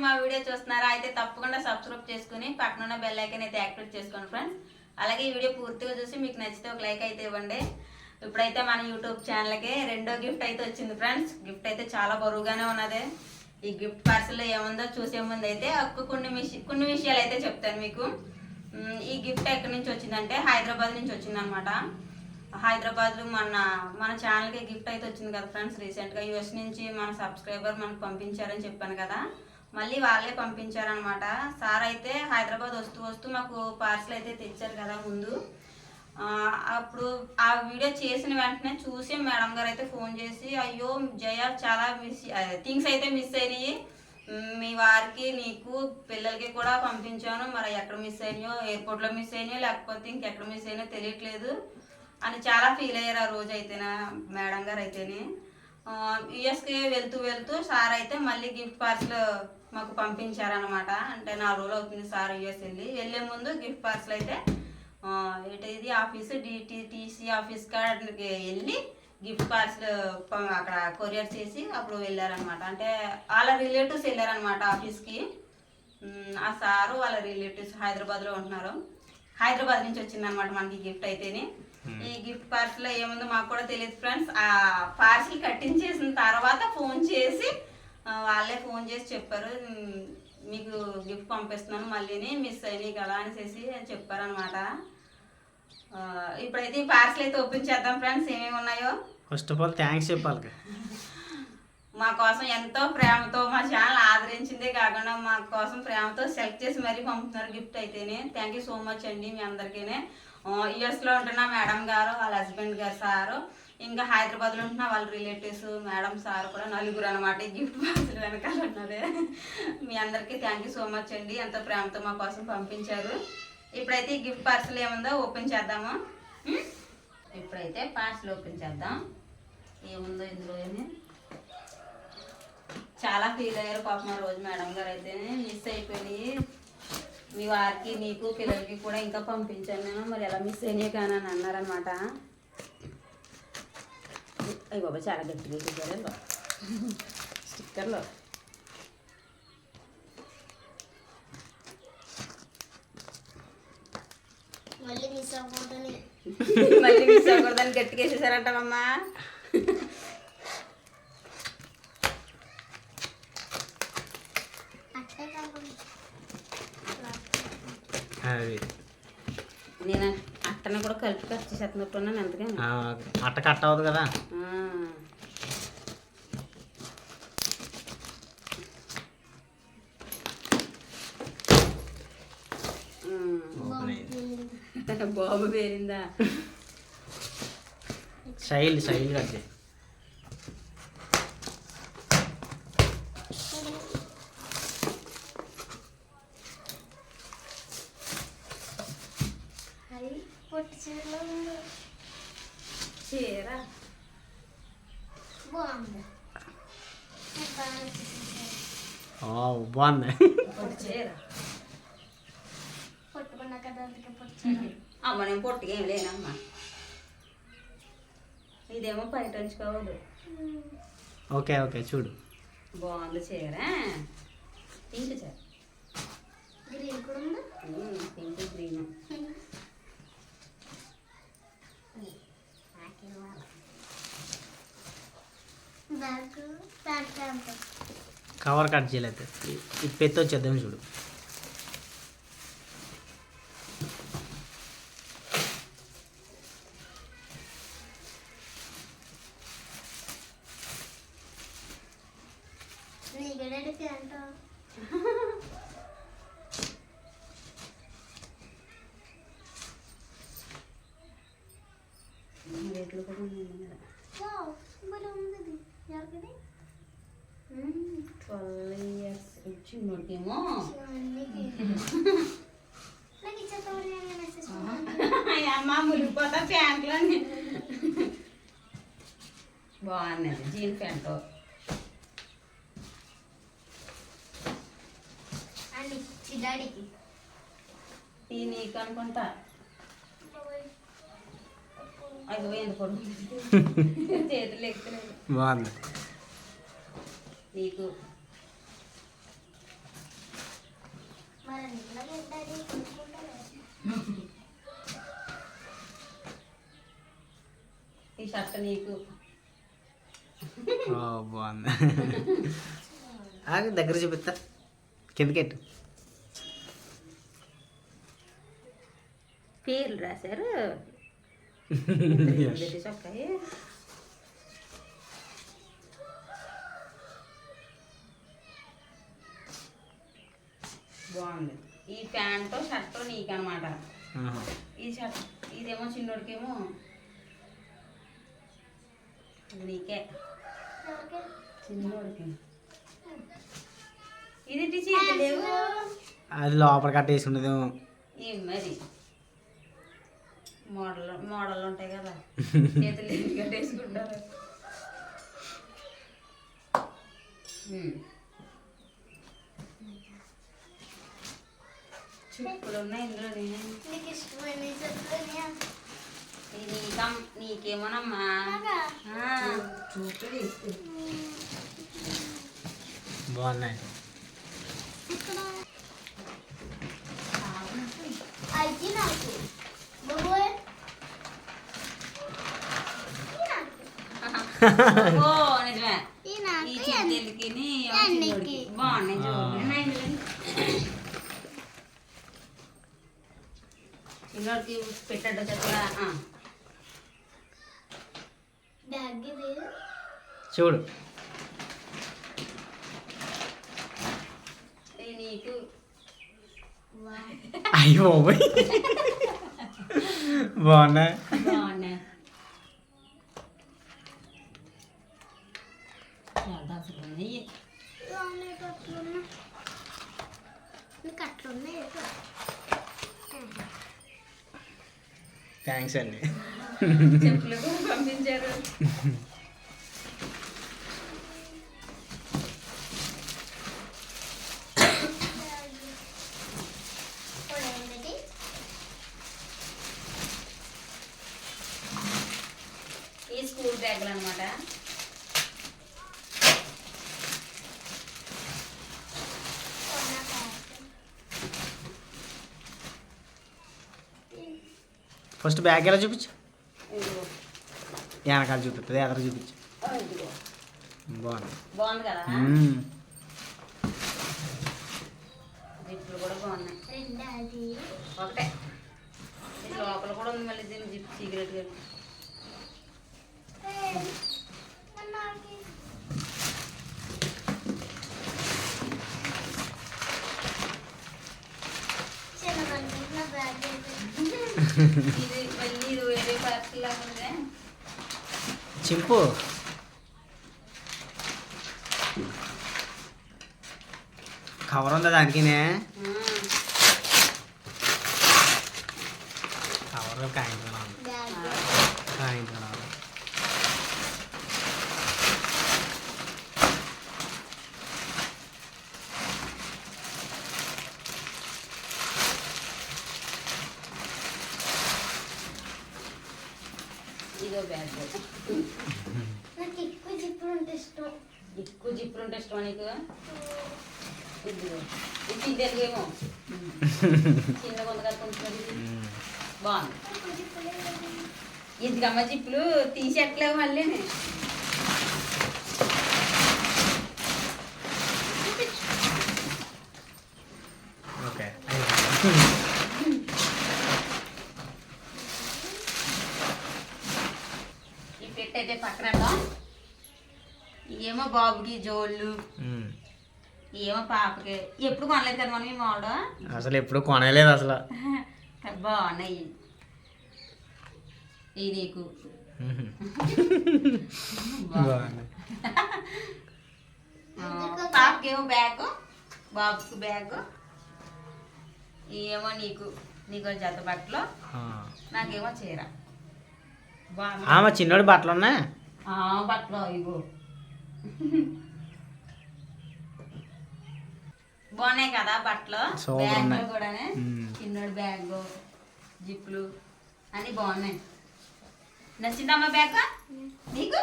మా వీడియో చూస్తున్నారా అయితే తప్పకుండా సబ్స్క్రైబ్ చేసుకుని పక్కన ఉన్న బెల్ ఐకాన్ అయితే యాక్టివేట్ చేసుకోండి ఫ్రెండ్స్. అలాగే ఈ వీడియో పూర్తిగా చూసి మీకు నచ్చితే ఒక లైక్ అయితే ఇవ్వండి. ఇప్పుడైతే మన యూట్యూబ్ ఛానల్కి రెండో గిఫ్ట్ అయితే వచ్చింది ఫ్రెండ్స్. గిఫ్ట్ అయితే చాలా బరువుగానే ఉన్నది. ఈ గిఫ్ట్ పార్సల్లో ఏముందో చూసే ముందు అయితే కొన్ని విషయాలు అయితే చెప్తాను మీకు. ఈ గిఫ్ట్ ఎక్కడి నుంచి వచ్చిందంటే హైదరాబాద్ నుంచి వచ్చింది అనమాట. హైదరాబాద్లో మన ఛానల్కి గిఫ్ట్ అయితే వచ్చింది కదా ఫ్రెండ్స్. రీసెంట్గా యూఎస్ నుంచి మన సబ్స్క్రైబర్ మనకు పంపించారని చెప్పాను కదా, మళ్ళీ వాళ్ళే పంపించారనమాట. సార్ అయితే హైదరాబాద్ వస్తూ మాకు పార్సల్ అయితే తెచ్చారు కదా ముందు. అప్పుడు ఆ వీడియో చేసిన వెంటనే చూసి మేడం గారు అయితే ఫోన్ చేసి, అయ్యో జయ చాలా థింగ్స్ అయితే మిస్ అయినాయి, మీ వారికి నీకు పిల్లలకి కూడా పంపించాను, మరి ఎక్కడ మిస్ అయినాయో, ఎయిర్పోర్ట్లో మిస్ అయినాయో లేకపోతే ఇంకెక్కడ మిస్ అయినాయో తెలియట్లేదు అని చాలా ఫీల్ అయ్యారు ఆ రోజు అయితేనే మేడం గారు అయితేనే. యుఎస్కి వెళ్తూ సార్ అయితే మళ్ళీ గిఫ్ట్ పార్సల్ మాకు పంపించారనమాట. అంటే 4 రోజులు అవుతుంది సార్ యుఎస్ వెళ్ళే ముందు గిఫ్ట్ పార్సల్ అయితే ఇది ఆఫీసు డిటిటిసి ఆఫీస్ కాడికి వెళ్ళి గిఫ్ట్ పార్సల్ అక్కడ కొరియర్ చేసి అప్పుడు వెళ్ళారనమాట. అంటే వాళ్ళ రిలేటివ్స్ వెళ్ళారనమాట ఆఫీస్కి. ఆ సారు వాళ్ళ రిలేటివ్స్ హైదరాబాద్లో ఉంటున్నారు. హైదరాబాద్ నుంచి వచ్చిందనమాట మనకి గిఫ్ట్ అయితేనే. ఈ గిఫ్ట్ పార్సల్ ఏముందో మాకు కూడా తెలియదు ఫ్రెండ్స్. ఆ పార్సల్ కట్టించేసిన తర్వాత ఫోన్ చేసి వాళ్ళే ఫోన్ చేసి చెప్పారు, మీకు గిఫ్ట్ పంపిస్తున్నాను మళ్ళీని మిస్ అయినాయి కదా అనేసి చెప్పారనమాట. ఇప్పుడైతే ఈ పార్సల్ అయితే ఓపెన్ చేద్దాం ఫ్రెండ్స్, ఏమేమి ఉన్నాయో. ఫస్ట్ ఆఫ్ ఆల్ థ్యాంక్స్ చెప్పాలి. మా కోసం ఎంతో ప్రేమతో మా ఛానల్ ఆదరించిందే కాకుండా మా కోసం ప్రేమతో సెలెక్ట్ చేసి మరీ పంపుతున్నారు గిఫ్ట్ అయితేనే. థ్యాంక్ యూ సో మచ్ అండి మీ అందరికీనే. యుఎస్లో ఉంటున్న మేడం గారు, వాళ్ళ హస్బెండ్ గారు సారు, ఇంకా హైదరాబాద్లో ఉంటున్న వాళ్ళ రిలేటివ్స్ మేడం సార్ కూడా 4 అనమాట. ఈ గిఫ్ట్ పార్సల్ వెనకాల ఉన్నదే. మీ అందరికీ థ్యాంక్ యూ సో మచ్ అండి, ఎంతో ప్రేమతో మా కోసం పంపించారు. ఇప్పుడైతే ఈ గిఫ్ట్ పార్సల్ ఏముందో ఓపెన్ చేద్దాము. ఇప్పుడైతే పార్సల్ ఓపెన్ చేద్దాం. ఏముందో ఇందులో చాలా ఫీల్ అయ్యారు పాపం ఆ రోజు మేడం గారు అయితే. మిస్ అయిపోయి మీ వారికి నీకు పిల్లలకి కూడా ఇంకా పంపించాను నేను, మరి ఎలా మిస్ అయినాయి కానీ అని అన్నారనమాట. అయ్యి బాబా చాలా గట్టిగా ఇచ్చారు స్టిక్కర్లో. మళ్ళీ మిస్ అవ్వకూడదని గట్టిగా వేసేసారంటామమ్మా. నేను అట్టని కూడా కలిపి కట్ చేసేస్తున్నట్టున్నాను అందుకని. అట్ట కట్ అవ్వదు కదా. బాబు పేరిందా శైలి కట్ చేయి. చీర బాగుంది. చీర అమ్మ నేను పొట్టుగా ఏం లేనమ్మా. ఇదేమో బయట ఉంచుకోవద్దు. ఓకే చూడు బాగుంది చీర. పింక్ చీర, గ్రీన్ కూడా ఉంది. పింక్ గ్రీన్ కవర్ కట్ చేయలేదు. ఇది పెద్ద వచ్చేద్దాం చూడు. రేట్లు కూడా ఉన్నాయి కదా. 12 years చిన్నోడికేమో అమ్మ మురిగిపోతా ప్యాంట్లో. బాగున్నది జీన్ ప్యాంటు. ఈ నీకు అనుకుంటా. అది ఎందుకు చేతులు ఎక్కులేదు. బాగుంది నీకు ఈ షర్ట్ నీకు. ఓ బాగుంది. దగ్గర చూపిస్తా, కిందకెట్టు. పేర్లు రాశారు. చొక్కాయి బాగుంది. ఈ ప్యాంటు షర్ట్ నీకనమాట. ఈ షర్ట్ ఇదేమో చిన్నోడికేమో నీకే, చిన్నోడికి. ఇది చేతులేవు, అది లోపల కట్టేసుకున్నదేమో. ఏం మరి మోడల్ ఉంటాయి కదా, చేతులు ఏమి కట్టేసుకుంటారు. చెప్పులు ఉన్నాయి ఇందులో. నీకేమోనమ్మా బాగున్నాయి. ఓ నిజమే. ఈ చేతులకి బాగున్నాయి చూడండి. చిన్నోడికి పెట్టాడు చెప్పరా. చూడు నీకు. అయ్యో బాగున్నాయి. బాగున్నాయి. అసలు ఉన్నాయి. థ్యాంక్స్ అండి. చెప్పులు పంపించారు. ఈ స్కూల్ బ్యాగులు అనమాట. ఫస్ట్ బ్యాగ్ ఎలా చూపించు, వెనకాల చూపిస్తుంది, ఎదర చూపించు. బాగుంది. బాగుంది కదా. జిప్పులు కూడా బాగున్నాయి. ఒకటే లోపల కూడా ఉంది మళ్ళీ దీన్ని జిప్ సీక్రెట్ గా. ఇది మళ్ళీ ఇది వేరే పార్టీ లాగా ఉంది. చింపు కవర్ ఉందా దానికినే? కవర్ కాయించుకున్నాను. ఇదో బ్యాగ్. నాకు ఎక్కువ జిప్పులు ఉంటే ఇష్టం. ఎక్కువ జిప్పులు ఉంటే ఇష్టం నీకు? ఇదిగో ఇది ఇదేమో చిన్నగా ఉంది కదా కొంచెం. బాగుంది. ఎందుకమ్మ జిప్పులు తీసేట్లేవు మళ్ళీ. ఓకే. ఈ పెట్టయితే పక్కన ఏమో బాబుకి జోళ్ళు, ఏమో పాపకి. ఎప్పుడు కొనలేదు కదా మనం ఈ మోడ. అసలు ఎప్పుడు కొనలేదు అసలు. బాగున్నాయి. ఇది నీకు పాపకేమో బ్యాగ్, బాబుకి బ్యాగ్. ఏమో నీకు నీకు జత బట్టలు, నాకేమో చీర. మా చిన్నోడి బట్టలు ఉన్నాయి. బట్టలు ఇగో బాగున్నాయి కదా బట్టలు. బ్యాగ్ కూడా చిన్నోడి బ్యాగ్, జిప్లు అన్ని బాగున్నాయి. నచ్చిందమ్మా బ్యాగ్ నీకు?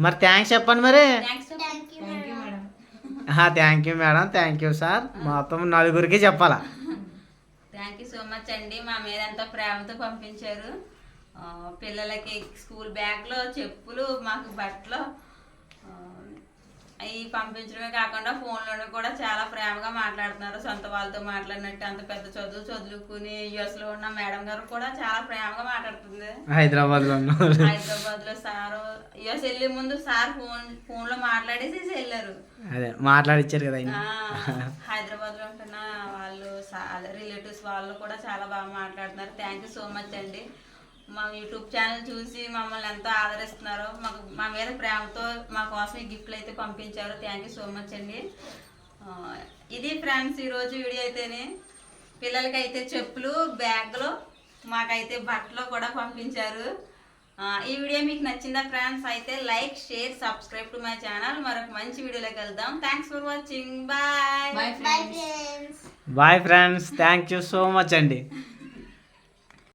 మరి థ్యాంక్స్ చెప్పండి. మరి thanks. Thank you madam. Thank you madam, thank you sir. మొత్తం నలుగురికి చెప్పాలా. థ్యాంక్ యూ సో మచ్ అండి, మా మీద ఎంతో ప్రేమతో పంపించారు. పిల్లలకి స్కూల్ బ్యాగ్లో చెప్పులు, మాకు బట్టలు అవి పంపించడమే కాకుండా ఫోన్లోనే కూడా చాలా ప్రేమగా మాట్లాడుతున్నారు. సొంత వాళ్ళతో మాట్లాడినట్టు. అంత పెద్ద చదువుకుని యుఎస్లో ఉన్న మేడం గారు కూడా చాలా ప్రేమగా మాట్లాడుతుంది. హైదరాబాద్లో హైదరాబాద్లో సారు యుఎస్ వెళ్ళే ముందు సార్ ఫోన్లో మాట్లాడేసి వెళ్ళారు. అదే మాట్లాడిచ్చారు కదా ఆయన. హైదరాబాద్లో ఉంటున్న వాళ్ళు రిలేటివ్స్ వాళ్ళు కూడా చాలా బాగా మాట్లాడుతున్నారు. థ్యాంక్ యూ సో మచ్ అండి. మా యూట్యూబ్ ఛానల్ చూసి మమ్మల్ని ఎంతో ఆదరిస్తున్నారో, మా మీద ప్రేమతో మా కోసం ఈ గిఫ్ట్లు అయితే పంపించారు. థ్యాంక్ యూ సో మచ్ అండి. ఇది ఫ్రెండ్స్ ఈరోజు వీడియో అయితేనే. పిల్లలకైతే చెప్పులు, బ్యాగులు, మాకైతే బట్టలు కూడా పంపించారు. ఈ వీడియో మీకు నచ్చిందా ఫ్రెండ్స్? అయితే like, share, subscribe to my channel. మరొక మంచి వీడియోలోకి వెళ్దాం. Thanks for watching. Bye bye friends. Bye friends, thank you so much అండి.